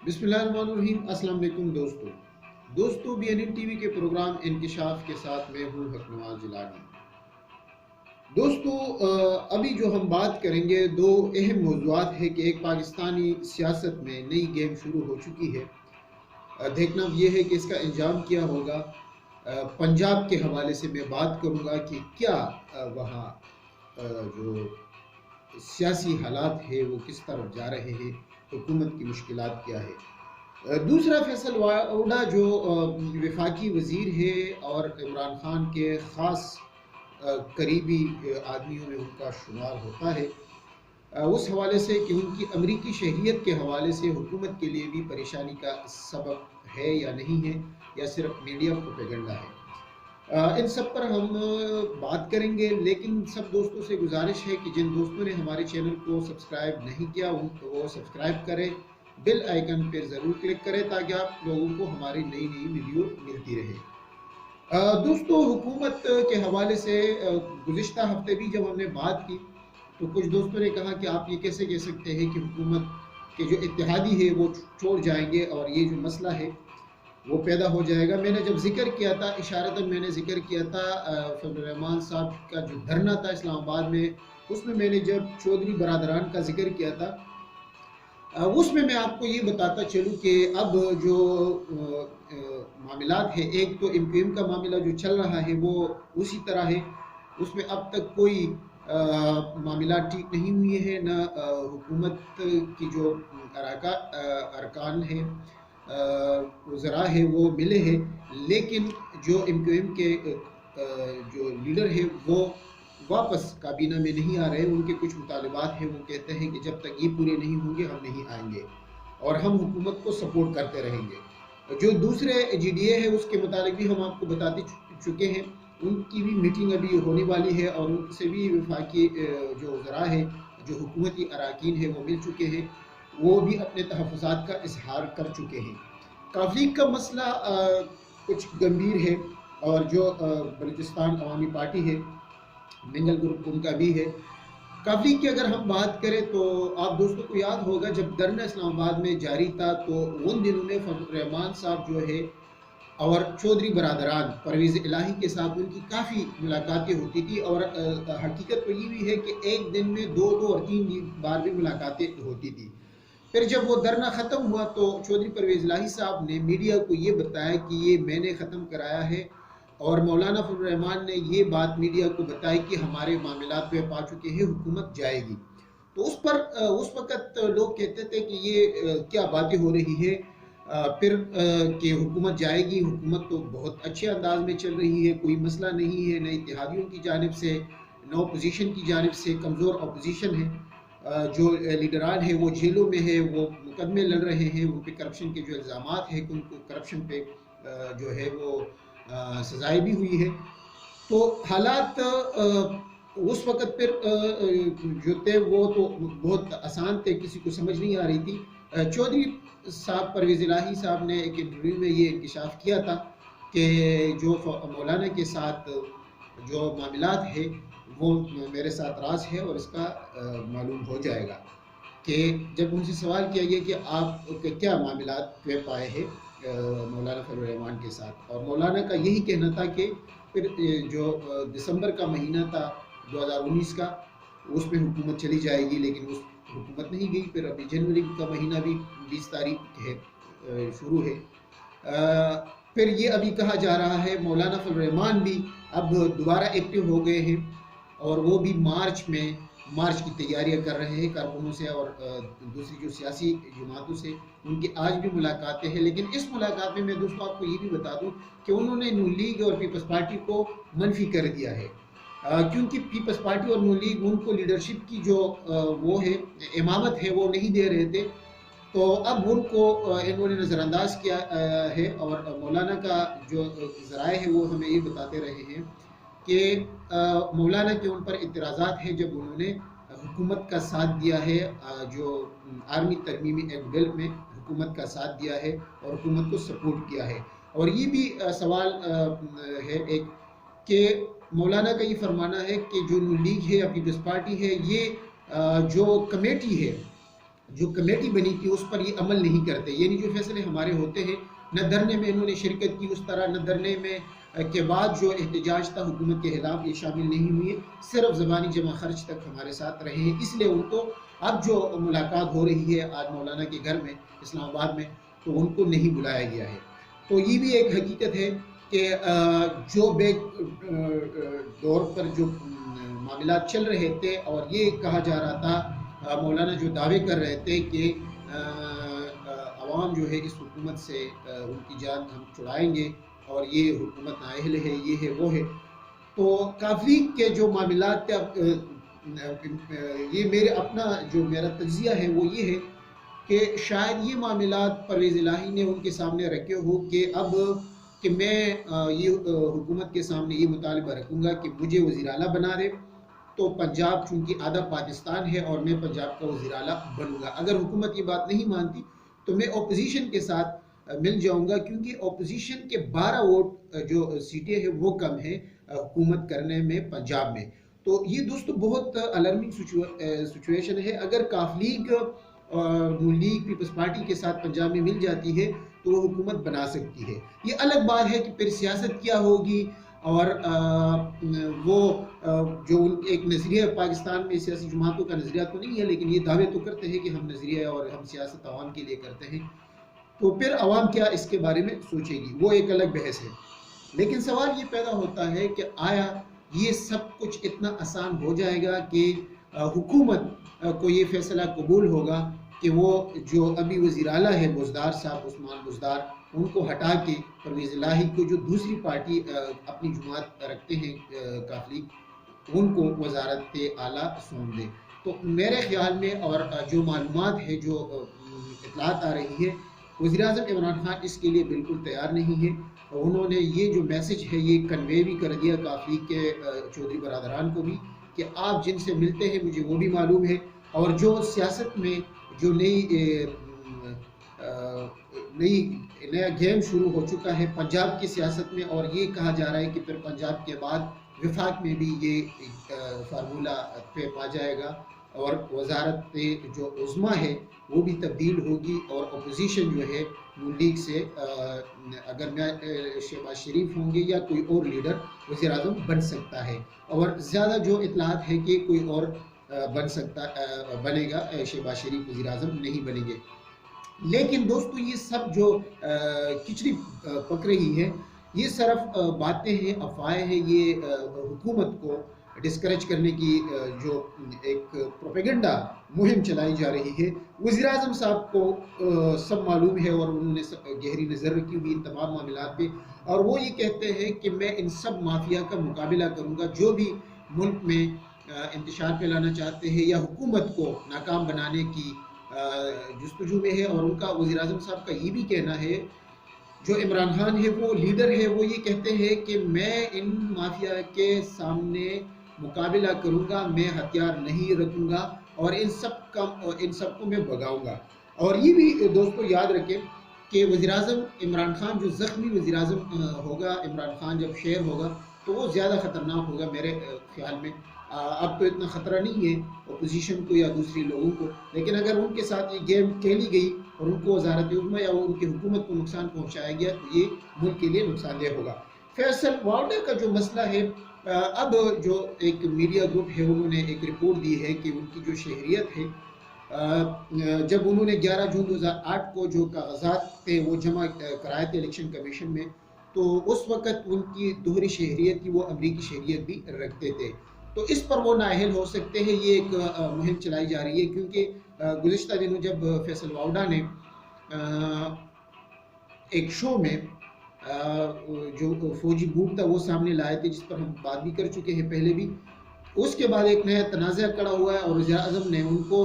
बिस्मिल्लाहिर्रहमानिर्रहीम। अस्सलाम वालेकुम दोस्तों BNN टीवी के प्रोग्राम इंकिशाफ के साथ मैं हूँ हकनवाज जिलानी। अभी जो हम बात करेंगे दो अहम मौज़ूआत है कि एक पाकिस्तानी सियासत में नई गेम शुरू हो चुकी है। देखना ये है कि इसका अंजाम क्या होगा। पंजाब के हवाले से मैं बात करूँगा कि क्या वहाँ जो सियासी हालात है वो किस तरफ जा रहे हैं, हुकूमत की मुश्किलात क्या है। दूसरा फैसल वाउडा जो वफाकी वज़ीर है और इमरान खान के ख़ास करीबी आदमियों में उनका शुमार होता है, उस हवाले से कि उनकी अमरीकी शहरियत के हवाले से हुकूमत के लिए भी परेशानी का सबब है या नहीं है, या सिर्फ मीडिया प्रोपेगेंडा है। इन सब पर हम बात करेंगे, लेकिन सब दोस्तों से गुजारिश है कि जिन दोस्तों ने हमारे चैनल को सब्सक्राइब नहीं किया वो सब्सक्राइब करें, बेल आइकन पर ज़रूर क्लिक करें ताकि आप लोगों को हमारी नई वीडियो मिलती रहे। दोस्तों, हुकूमत के हवाले से गुज़िश्ता हफ्ते भी जब हमने बात की तो कुछ दोस्तों ने कहा कि आप ये कैसे कह सकते हैं कि हुकूमत के जो इत्तेहादी है वो छोड़ जाएंगे और ये जो मसला है वो पैदा हो जाएगा। मैंने जब जिक्र किया था, इशारतन मैंने जिक्र किया था फजल रहमान साहब का जो धरना था इस्लामाबाद में, उसमें मैंने जब चौधरी बरादरान का जिक्र किया था, उसमें मैं आपको ये बताता चलूँ कि अब जो मामलात है, एक तो MQM का मामला जो चल रहा है वो उसी तरह है, उसमें अब तक कोई मामला ठीक नहीं हुए हैं, न हुकूमत की जो अरकान है वज़रा है वो मिले हैं, लेकिन जो MQM के जो लीडर है वो वापस काबीना में नहीं आ रहे। उनके कुछ मुतालबात हैं, वो कहते हैं कि जब तक ये पूरे नहीं होंगे हम नहीं आएंगे और हम हुकूमत को सपोर्ट करते रहेंगे। जो दूसरे GDA है उसके मुतालिक भी हम आपको बताते चुके हैं, उनकी भी मीटिंग अभी होने वाली है और उनसे भी वफाकी जो वज़रा है, जो हुकूमती अरकान है वो मिल चुके हैं, वो भी अपने तहफ़्फ़ुज़ात का इजहार कर चुके हैं। काफ़ी का मसला कुछ गंभीर है और जो बलूचिस्तान अवामी पार्टी है, मिंगल ग्रुप, उनका भी है। काफ़ी की अगर हम बात करें तो आप दोस्तों को याद होगा जब धरना इस्लामाबाद में जारी था तो उन दिनों में फजल रहमान साहब जो है और चौधरी बरादरान परवेज़ इलाही के साथ उनकी काफ़ी मुलाकातें होती थी और हकीकत तो ये भी है कि एक दिन में 2 और 3 बार भी मुलाकातें होती थी। फिर जब वो धरना ख़त्म हुआ तो चौधरी परवेज़ इलाही साहब ने मीडिया को ये बताया कि ये मैंने ख़त्म कराया है, और मौलाना फजल रहमान ने ये बात मीडिया को बताई कि हमारे मामलात पे पा चुके हैं, हुकूमत जाएगी। तो उस वक़्त लोग कहते थे कि ये क्या बातें हो रही है, फिर कि हुकूमत जाएगी, हुकूमत तो बहुत अच्छे अंदाज में चल रही है, कोई मसला नहीं है, न इत्तेहादियों की जानिब से न अपोजिशन की जानिब से, कमज़ोर अपोजिशन है, जो लीडरान है वो जेलों में है, वो मुकदमे लड़ रहे हैं, उन पे करप्शन के जो इल्ज़ामात हैं, उनको करप्शन पे जो है वो सजाएं भी हुई है। तो हालात उस वक़्त फिर जो थे वो तो बहुत आसान थे, किसी को समझ नहीं आ रही थी। चौधरी साहब परवेज़ इलाही साहब ने एक इंटरव्यू में ये इंकशाफ किया था कि जो मौलाना के साथ जो मामलात है वो मेरे साथ राज है और इसका मालूम हो जाएगा। कि जब उनसे सवाल किया गया कि आप क्या मामलात पाए हैं मौलाना फजल रहमान के साथ, और मौलाना का यही कहना था कि फिर जो दिसंबर का महीना था 2019 का, उसमें हुकूमत चली जाएगी, लेकिन उस हुकूमत नहीं गई। फिर अभी जनवरी का महीना भी 20 तारीख है शुरू है। फिर ये अभी कहा जा रहा है मौलाना फजल रहमान भी अब दोबारा एक्टिव हो गए हैं और वो भी मार्च की तैयारियां कर रहे हैं कारकुनों से और दूसरी जो सियासी जमातों से उनकी आज भी मुलाकातें हैं। लेकिन इस मुलाकात में मैं दोस्तों आपको ये भी बता दूं कि उन्होंने नून लीग और पीपल्स पार्टी को मनफी कर दिया है, क्योंकि पीपल्स पार्टी और नून लीग उनको लीडरशिप की जो वो है इमामत है वो नहीं दे रहे थे, तो अब उनको इन्होंने नज़रअंदाज किया है। और मौलाना का जो ज़राए है वो हमें ये बताते रहे हैं कि मौलाना के उन पर इतराज़ात हैं जब उन्होंने हुकूमत का साथ दिया है, जो आर्मी तरमीमी एक्ट बिल में हुकूमत का साथ दिया है और हुकूमत को सपोर्ट किया है। और ये भी सवाल है एक कि मौलाना का ये फरमाना है कि जो नून लीग है या पीपल्स पार्टी है, ये जो कमेटी है جو کمیٹی بنی تھی اس پر یہ عمل نہیں کرتے، یعنی جو فیصلے ہمارے ہوتے ہیں، نہ دھرنے میں انہوں نے شرکت کی اس طرح، نہ دھرنے میں کے بعد جو احتجاج تھا حکومت کے خلاف یہ شامل نہیں ہوئے، صرف زبانی جمع خرچ تک ہمارے ساتھ رہے ہیں۔ اس لیے ان کو اب جو ملاقات ہو رہی ہے آج مولانا کے گھر میں اسلام آباد میں، تو ان کو نہیں بلایا گیا ہے۔ تو یہ بھی ایک حقیقت ہے کہ جو بیک ڈور پر جو معاملات چل رہے تھے، اور یہ کہا جا رہا تھا، مولانا جو دعوے کر رہے تھے کہ عوام جو ہے اس حکومت سے ان کی جان ہم چھڑائیں گے اور یہ حکومت نااہل ہے، یہ ہے وہ ہے، تو کافی کے جو معاملات یہ میرے اپنا جو میرا تجزیہ ہے وہ یہ ہے کہ شاید یہ معاملات پرویز الہی نے ان کے سامنے رکھے ہو کہ اب کہ میں یہ حکومت کے سامنے یہ مطالبہ رکھوں گا کہ مجھے وزیر اعلیٰ بنا دے، تو پنجاب چونکہ آدھا پاکستان ہے اور میں پنجاب کا وزیر اعلیٰ بنوں گا۔ اگر حکومت یہ بات نہیں مانتی تو میں اپوزیشن کے ساتھ مل جاؤں گا، کیونکہ اپوزیشن کے 12 ووٹ جو سیٹیں ہیں وہ کم ہیں حکومت کرنے میں پنجاب میں۔ تو یہ دوستو بہت الرمنگ سچویشن ہے۔ اگر کاف لیگ نون لیگ پیپلز پارٹی کے ساتھ پنجاب میں مل جاتی ہے تو وہ حکومت بنا سکتی ہے۔ یہ الگ بات ہے کہ پھر سیاست کیا ہوگی، اور وہ جو ایک نظریہ پاکستان میں سیاسی جماعتوں کا نظریہ تو نہیں ہے، لیکن یہ دعوے تو کرتے ہیں کہ ہم نظریہ اور ہم سیاست عوام کے لیے کرتے ہیں، تو پھر عوام کیا اس کے بارے میں سوچے گی، وہ ایک الگ بحث ہے۔ لیکن سوال یہ پیدا ہوتا ہے کہ آیا یہ سب کچھ اتنا آسان ہو جائے گا کہ حکومت کو یہ فیصلہ قبول ہوگا کہ وہ جو ابھی وزیر اعلیٰ ہے بزدار صاحب عثمان بزدار، ان کو ہٹا کے پرویز الہی کو جو دوسری پارٹی اپنی جماعت رکھتے ہیں کاف لیگ، ان کو وزارت اعلیٰ سونپ دے؟ تو میرے خیال میں اور جو معلومات ہے، جو اطلاعات آ رہی ہے، وزیر اعظم عمران خان اس کے لیے بالکل تیار نہیں ہے۔ انہوں نے یہ جو میسج ہے یہ کنوے بھی کر دیا کاف لیگ کے چودھری برادران کو بھی کہ آپ جن سے ملتے ہیں مجھے وہ بھی معلوم ہے، اور جو سیاست میں جو نیا گیم شروع ہو چکا ہے پنجاب کی سیاست میں، اور یہ کہا جا رہا ہے کہ پھر پنجاب کے بعد وفاق میں بھی یہ فارمولہ پہ پا جائے گا، اور وزارت جو عظمیٰ ہے وہ بھی تبدیل ہوگی، اور اپوزیشن جو ہے نون لیگ سے اگر شہباز شریف ہوں گے یا کوئی اور لیڈر وزیر اعظم بن سکتا ہے، اور زیادہ جو اطلاعات ہے کہ کوئی اور بنے گا، شہباز شریف وزیر اعظم نہیں بنیں گے۔ لیکن دوستو یہ سب جو کھچڑی پک رہی ہے یہ صرف باتیں ہیں، افواہیں ہیں، یہ حکومت کو ڈسکریج کرنے کی جو ایک پروپیگنڈا مہم چلائی جا رہی ہے۔ وزیر اعظم صاحب کو سب معلوم ہے اور انہوں نے گہری نظر رکھی ہوئی ان تمام معاملات پہ، اور وہ یہ کہتے ہیں کہ میں ان سب مافیا کا مقابلہ کروں گا جو بھی ملک میں انتشار پھیلانا چاہتے ہیں یا حکومت کو ناکام بنانے کی جستجو میں ہے۔ اور ان کا وزیر اعظم صاحب کا یہ بھی کہنا ہے، جو عمران خان ہے وہ لیڈر ہے، وہ یہ کہتے ہیں کہ میں ان مافیا کے سامنے مقابلہ کروں گا، میں ہتھیار نہیں رکھوں گا، اور ان سب کو میں بھگاؤں گا۔ اور یہ بھی دوستو یاد رکھیں کہ وزیر اعظم عمران خان جو زخمی وزیر اعظم ہوگا، عمران خان جب شیر ہوگا تو وہ زیادہ خطرناک ہوگا میرے خیال میں۔ اب تو اتنا خطرہ نہیں ہے اپوزیشن کو یا دوسری لوگوں کو، لیکن اگر ان کے ساتھ یہ گیم کھیلی گئی اور ان کو وزارت عظمیٰ یا ان کی حکومت کو نقصان پہنچایا گیا تو یہ ملک کے لیے نقصان دہ ہوگا۔ فیصل واوڈا کا جو مسئلہ ہے، اب جو ایک میڈیا گروپ ہے انہوں نے ایک رپورٹ دی ہے کہ ان کی جو شہریت ہے، جب انہوں نے 11 جون 2008 کو جو کاغذات تھے وہ جمع کرائے تھے الیکشن کمیشن میں، تو اس وقت ان کی دوہری شہریت تھی، وہ امریکی شہریت بھی رکھتے تھے، تو اس پر وہ نااہل ہو سکتے ہیں۔ یہ ایک مہم چلائی جا رہی ہے، کیونکہ گزشتہ دنوں جب فیصل واوڈا نے ایک شو میں جو فوجی بوٹ تھا وہ سامنے لائے تھے، جس پر ہم بات بھی کر چکے ہیں پہلے بھی، اس کے بعد ایک نیا تنازع کھڑا ہوا ہے، اور وزیر اعظم نے ان کو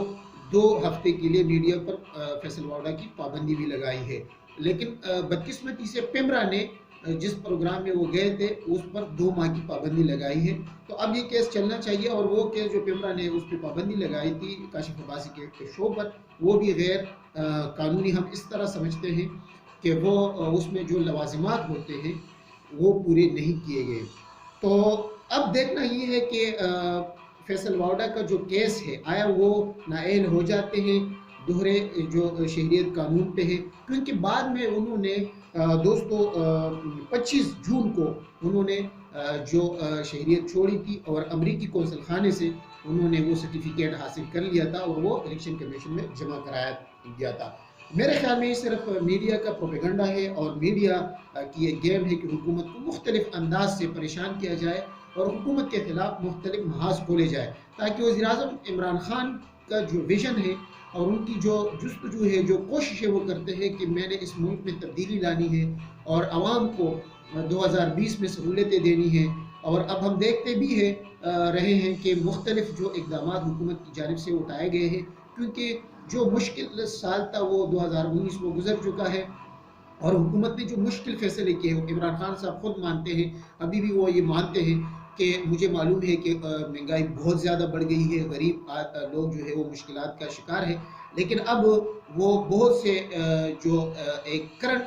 2 ہفتے کے لیے میڈیا پر فیصل واوڈا کی پابندی بھی لگائی ہے۔ لیکن بدقسمتی سے پیمرا نے جس پروگرام میں وہ گئے تھے اس پر 2 ماہ کی پابندی لگائی ہے، تو اب یہ کیس چلنا چاہیے، اور وہ کیس جو پیمرا نے اس پہ پابندی لگائی تھی کاشف عباسی کے شو پر، وہ بھی غیر قانونی ہم اس طرح سمجھتے ہیں کہ وہ اس میں جو لوازمات ہوتے ہیں وہ پورے نہیں کیے گئے۔ تو اب دیکھنا یہ ہے کہ فیصل واوڈا کا جو کیس ہے آیا وہ نااہل ہو جاتے ہیں दोहरे जो शहरियत कानून पे है, क्योंकि बाद में उन्होंने दोस्तों 25 जून को उन्होंने जो शहरियत छोड़ी थी और अमरीकी कौंसल खाने से उन्होंने वो सर्टिफिकेट हासिल कर लिया था और वो इलेक्शन कमीशन में जमा कराया गया था। मेरे ख्याल में ये सिर्फ मीडिया का प्रोपेगेंडा है और मीडिया की एक गेम है कि हुकूमत को मुख्तलिफ अंदाज से परेशान किया जाए और हुकूमत के खिलाफ मुख्तलिफ महाज खोले जाए, ताकि वज़ीर-ए-आज़म इमरान खान का जो विजन है और उनकी जो जुस्तजू है, जो कोशिशें वो करते हैं कि मैंने इस मुल्क में तब्दीली लानी है और आवाम को 2020 में सहूलतें देनी है। और अब हम देखते भी रहे हैं कि मुख्तलिफ जो इक़दाम हुकूमत की जानिब से उठाए गए हैं, क्योंकि जो मुश्किल साल था वो 2019 वो गुजर चुका है और हुकूमत ने जो मुश्किल फैसले किए हैं, इमरान खान साहब खुद मानते हैं, अभी भी वो ये मानते हैं कि मुझे मालूम है कि महंगाई बहुत ज़्यादा बढ़ गई है, गरीब लोग जो है वो मुश्किलात का शिकार है, लेकिन अब वो बहुत से जो एक करंट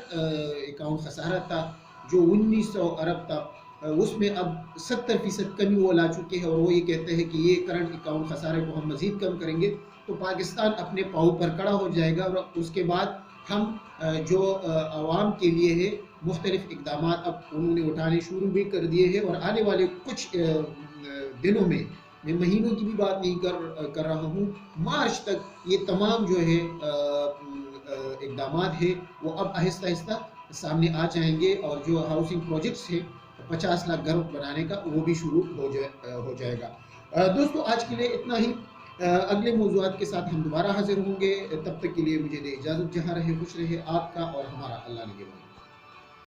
अकाउंट खसारा था जो 1900 अरब था, उसमें अब 70% कमी वो ला चुके हैं। और वो ये कहते हैं कि ये करंट अकाउंट खसारे को हम मज़ीद कम करेंगे तो पाकिस्तान अपने पाँव पर खड़ा हो जाएगा और उसके बाद हम जो आवाम के लिए है मुख्तलिफ इक़दाम अब उन्होंने उठाने शुरू भी कर दिए हैं। और आने वाले कुछ दिनों में, मैं महीनों की भी बात नहीं कर रहा हूँ, मार्च तक ये तमाम जो है इक़दाम है वो अब आहिस्ता आहिस्ता सामने आ जाएंगे और जो हाउसिंग प्रोजेक्ट्स है 50 लाख घर बनाने का वो भी शुरू हो जाएगा। दोस्तों आज के लिए इतना ही। अगले मौज़ूआत के साथ हम दोबारा हाजिर होंगे। तब तक के लिए मुझे दे इजाज़त। जहाँ रहे खुश रहे आपका और हमारा अल्लाह निगहबान।